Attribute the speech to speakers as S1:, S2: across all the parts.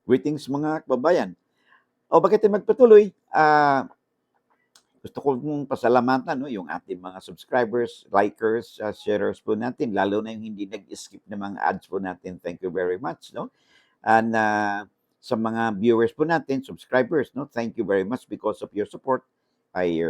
S1: Greetings mga kababayan. O bakit tayo magpatuloy? Gusto ko mong pasalamatan yung ating mga subscribers, likers, sharers po natin, lalo na yung hindi nag-skip ng mga ads po natin. Thank you very much, no? And sa mga viewers po natin, subscribers, no? Thank you very much because of your support. Ay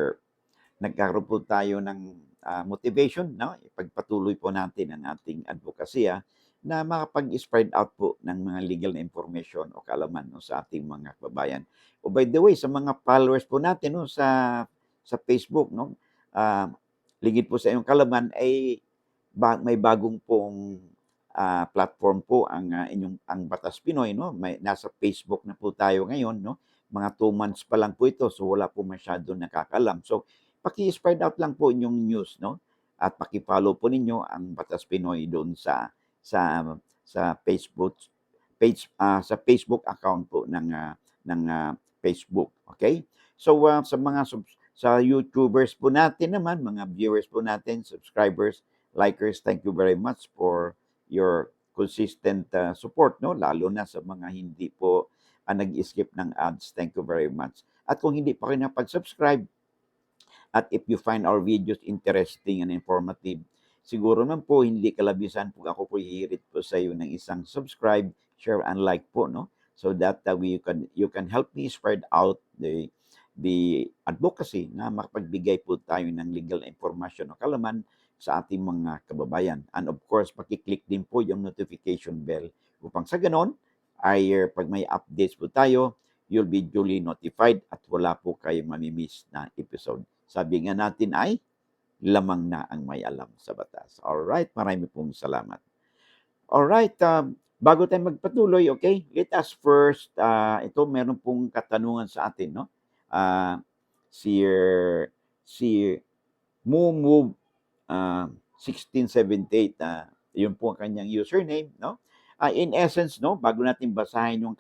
S1: nagkaroon po tayo ng motivation, no? Ipagpatuloy po natin ang ating advokasya na makapag-spread out po ng mga legal na information o kaalaman no, sa ating mga kababayan. O by the way, sa mga followers po natin no, sa Facebook, no, ligid po sa inyong kaalaman ay may bagong pong platform po ang Batas Pinoy, no? Nasa Facebook na po tayo ngayon, no? Mga 2 months pa lang po ito, so wala po masyado nakakalam. So, paki-spread out lang po inyong news, no? At paki-follow po ninyo ang Batas Pinoy doon sa Facebook page, sa Facebook account po ng Facebook, okay? So, sa YouTubers po natin naman, mga viewers po natin, subscribers, likers, thank you very much for your consistent support, no? Lalo na sa mga hindi po nag-skip ng ads. Thank you very much. At kung hindi pa kayo napag-subscribe, at if you find our videos interesting and informative, siguro naman po hindi kalabisan po ako po hihirit po sa iyo ng isang subscribe, share, and like po, no? So that you can help me spread out the advocacy na makapagbigay po tayo ng legal information o kalaman sa ating mga kababayan. And of course, pakiclick din po yung notification bell upang sa ganon ay pag may updates po tayo, you'll be duly notified at wala po kayong mamimiss na episode. Sabi nga natin ay lamang na ang may alam sa batas. Alright, marami pong salamat. Alright, bago tayo magpatuloy, okay, let us first, ito meron pong katanungan sa atin, no? Si Move 1678, yun po ang kanyang username, no? In essence, no, bago natin basahin yung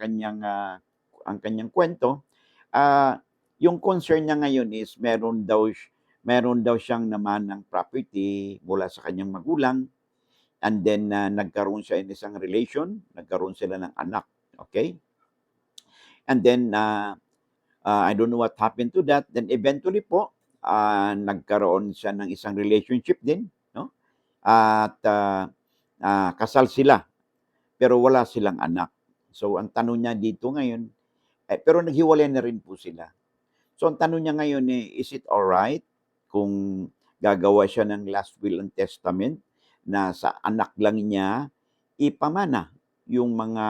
S1: ang kanyang kwento, yung concern niya ngayon is meron daw siyang naman ng property mula sa kanyang magulang, and then nagkaroon siya in isang relation, nagkaroon sila ng anak, okay? And then I don't know what happened to that. Then eventually po, nagkaroon siya ng isang relationship din, no? At kasal sila, pero wala silang anak. So ang tanong niya dito ngayon, pero naghiwalay na rin po sila. So ang tanong niya ngayon is it alright kung gagawa siya ng last will and testament na sa anak lang niya ipamana yung mga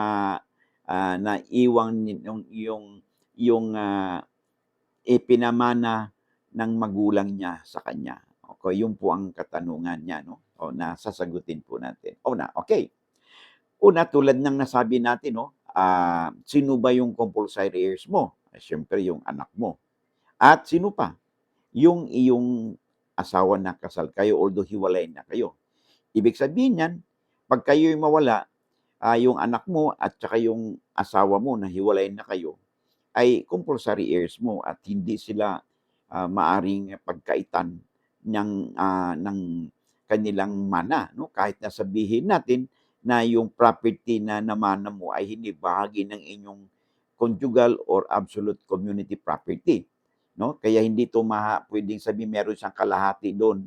S1: naiwang yung ipinamana ng magulang niya sa kanya. Okay, yun po ang katanungan niya, no? O na sasagutin po natin. Okay. Una, tulad ng nasabi natin, no, sino ba yung compulsory heirs mo? Siyempre, yung anak mo. At sino pa? Yung iyong asawa na kasal kayo, although hiwalay na kayo. Ibig sabihin yan, pag kayo'y mawala, yung anak mo at saka yung asawa mo na hiwalay na kayo, ay compulsory heirs mo at hindi sila maaring pagkaitan ng kanilang mana. No? Kahit na sabihin natin na yung property na namana mo ay hindi bahagi ng inyong conjugal or absolute community property. No? Kaya hindi ito pwedeng sabihin meron siyang kalahati doon,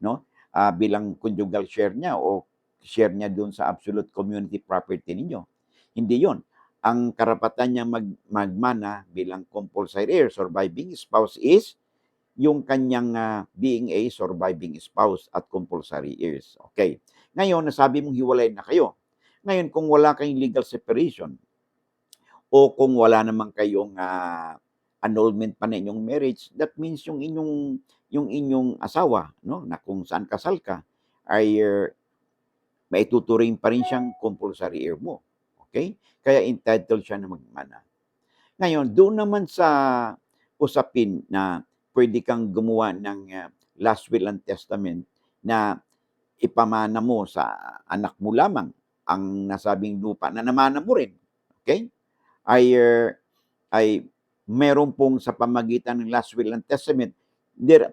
S1: no? Bilang conjugal share niya o share niya doon sa absolute community property ninyo. Hindi yon. Ang karapatan niya magmana bilang compulsory heir, surviving spouse is yung kanyang being a surviving spouse at compulsory heirs. Okay. Ngayon, nasabi mong hiwalay na kayo. Ngayon, kung wala kayong legal separation o kung wala naman kayong annulment pa na inyong marriage, that means yung inyong asawa, no, na kung saan kasal ka, ay maituturing pa rin siyang compulsory heir mo. Okay? Kaya entitled siya na magmana. Ngayon, doon naman sa usapin na pwede kang gumawa ng last will and testament na ipamana mo sa anak mo lamang ang nasabing lupa na namana mo rin. Okay? Ay meron pong sa pamagitan ng last will and testament,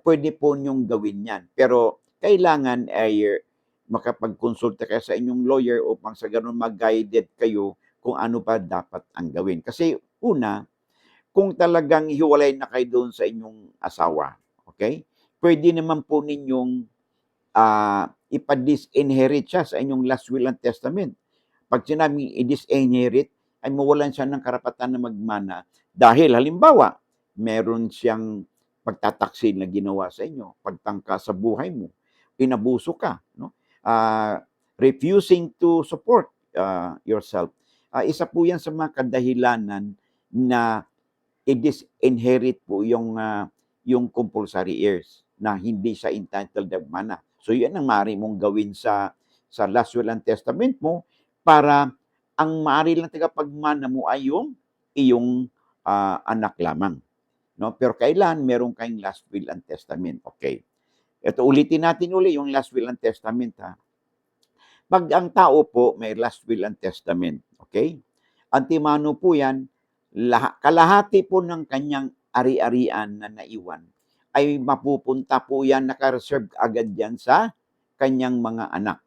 S1: pwede po niyong gawin yan. Pero kailangan ay makapagkonsulta kayo sa inyong lawyer upang sa ganun mag-guided kayo kung ano pa dapat ang gawin. Kasi una, kung talagang hiwalay na kayo doon sa inyong asawa, okay? Pwede naman po ninyong ipa-disinherit siya sa inyong last will and testament. Pag sinabing i-disinherit, ay mawalan siya ng karapatan na magmana dahil halimbawa, meron siyang pagtataksil na ginawa sa inyo, pagtangka sa buhay mo, inabuso ka, no? Refusing to support yourself. Isa po yan sa mga kadahilanan na i-disinherit po yung compulsory heirs na hindi siya entitled na mana. So, yan ang maaari mong gawin sa last will and testament mo para ang maaari lang tagapagmana mo ay yung iyong anak lamang. No? Pero kailan meron kayong last will and testament? Okay. Ito, ulitin natin yung last will and testament, ha? Pag ang tao po may last will and testament, okay? Antimano po yan, kalahati po ng kanyang ari-arian na naiwan ay mapupunta po yan, naka-reserve agad yan sa kanyang mga anak.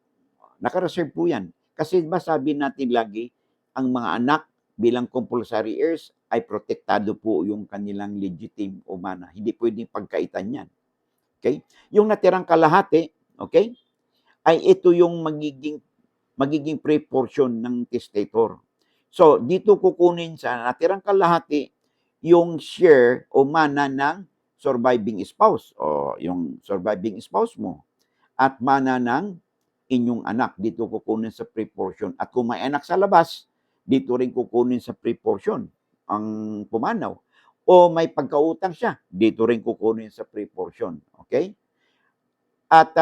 S1: Naka-reserve po yan. Kasi ba sabi natin lagi, ang mga anak bilang compulsory heirs ay protektado po yung kanilang legitimate o mana. Hindi pwedeng pagkaitan yan. Okay? Yung natirang kalahati, okay, ay ito yung magiging pre-portion ng testator. So, dito kukunin sa natirang kalahati yung share o mana ng surviving spouse o yung surviving spouse mo at mana ng inyong anak. Dito kukunin sa pre-portion. At kung may anak sa labas, dito rin kukunin sa pre-portion ang pumanaw. O may pagkautang siya, dito rin kukunin sa pre-portion. Okay? At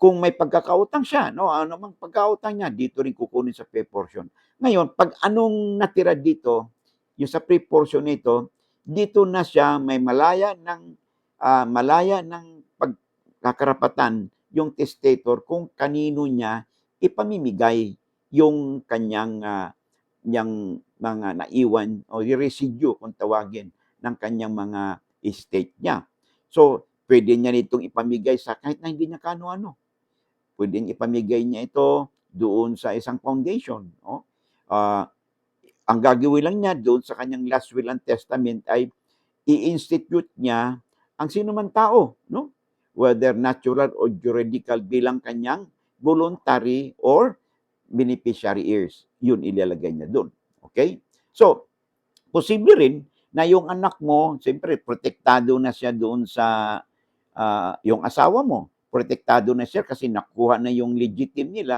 S1: kung may pagkakautang siya, no, ano mang pagkautang niya, dito rin kukunin sa pre-portion. Ngayon, pag anong natira dito, yung sa pre-portion nito, dito na siya may malaya ng pagkakarapatan yung testator kung kanino niya ipamimigay yung kanyang yung mga naiwan o residue kung tawagin ng kanyang mga estate niya. So, pwede niya nitong ipamigay sa kahit na hindi niya kano-ano. Pwedeng ipamigay niya ito doon sa isang foundation. No? Ang gagawin lang niya doon sa kanyang last will and testament ay i-institute niya ang sino man tao, no? Whether natural or juridical bilang kanyang voluntary or beneficiary heirs. Yun ilalagay niya doon. Okay? So, posible rin na yung anak mo, siyempre, protektado na siya doon sa yung asawa mo, protektado na siya kasi nakuha na yung legitimate nila,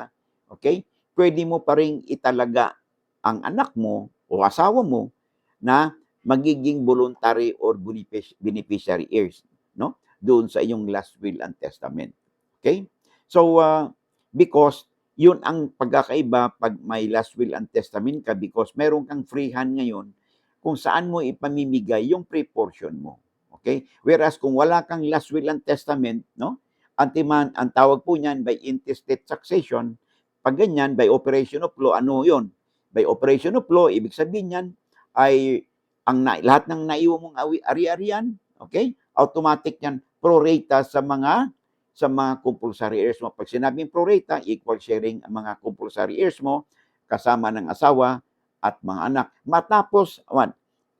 S1: okay? Pwede mo pa rin italaga ang anak mo o asawa mo na magiging voluntary or beneficiary heirs, no? Doon sa iyong last will and testament. Okay? So, because yun ang pagkakaiba pag may last will and testament ka because meron kang free hand ngayon kung saan mo ipamimigay yung pre-portion mo. Okay? Whereas kung wala kang last will and testament, no? Ang tawag po niyan by intestate succession, pag ganyan, by operation of law, ano yun? By operation of law, ibig sabihin niyan ay lahat ng naiwan mong ari-arian, okay? Automatic yan, prorata sa mga compulsory heirs mo. Pag sinabing prorata, equal sharing ang mga compulsory heirs mo kasama ng asawa at mga anak. Matapos,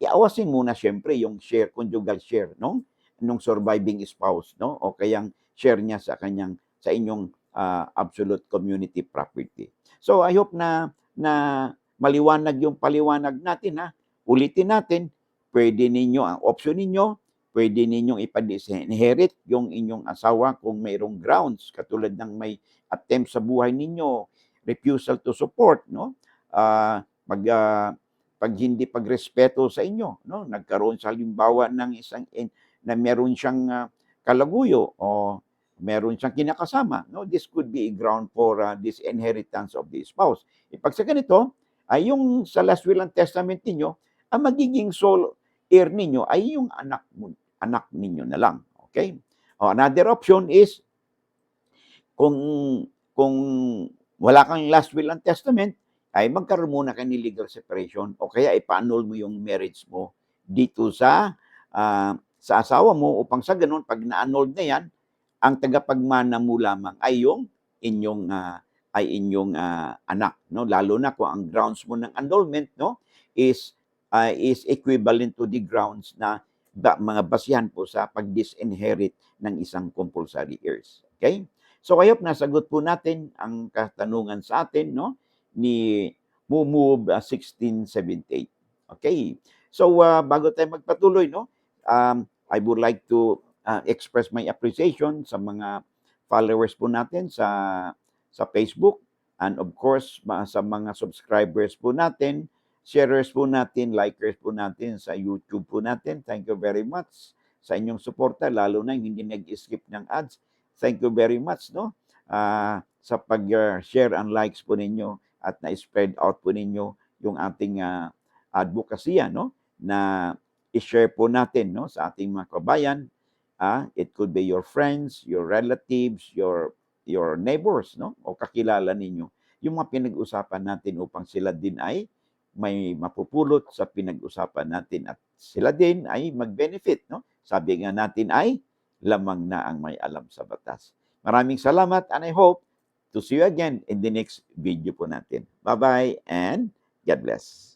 S1: iawasin muna siyempre yung share, conjugal share, no? Nung surviving spouse, no? O kayang share niya sa inyong absolute community property. So I hope na maliwanag yung paliwanag natin, ha. Ulitin natin, pwede ninyo, ang option ninyo, pwede ninyong ipa-disinherit yung inyong asawa kung mayroong grounds, katulad ng may attempt sa buhay ninyo, refusal to support, no? Pag hindi pagrespeto sa inyo, no? Nagkaroon sa halimbawa ng na meron siyang kalaguyo o meron siyang kinakasama, no? This could be a ground for disinheritance of the spouse. Pag sa ganito, ay yung sa last will and testament ninyo, ang magiging sole heir ninyo ay yung anak ninyo na lang. Okay? Another option is kung wala kang last will and testament, ay magkaroon muna kayo ng legal separation o kaya ipa-annul mo yung marriage mo dito sa asawa mo upang sa ganun, pag na-annul na yan, ang tagapagmana mo lamang ay yung inyong ay inyong anak, no? Lalo na kung ang grounds mo ng annulment, no, is equivalent to the grounds na mga basihan po sa pag-disinherit ng isang compulsory heirs. Okay? So I hope nasagot po natin ang katanungan sa atin, no, ni Mumove 1678. Okay. So bago tayo magpatuloy, no, I would like to express my appreciation sa mga followers po natin sa Facebook, and of course sa mga subscribers po natin, sharers po natin, likers po natin sa YouTube po natin. Thank you very much sa inyong suporta, lalo na yung hindi nag-skip ng ads. Thank you very much, no, sa pag-share and likes po ninyo at na-spread out po ninyo yung ating advocacy, no, na i-share po natin, no, sa ating mga kabayan. It could be your friends, your relatives, your neighbors, no, o kakilala ninyo, yung mga pinag-usapan natin upang sila din ay may mapupulot sa pinag-usapan natin at sila din ay mag-benefit, no? Sabi nga natin ay lamang na ang may alam sa batas. Maraming salamat, and I hope to see you again in the next video po natin. Bye-bye and God bless.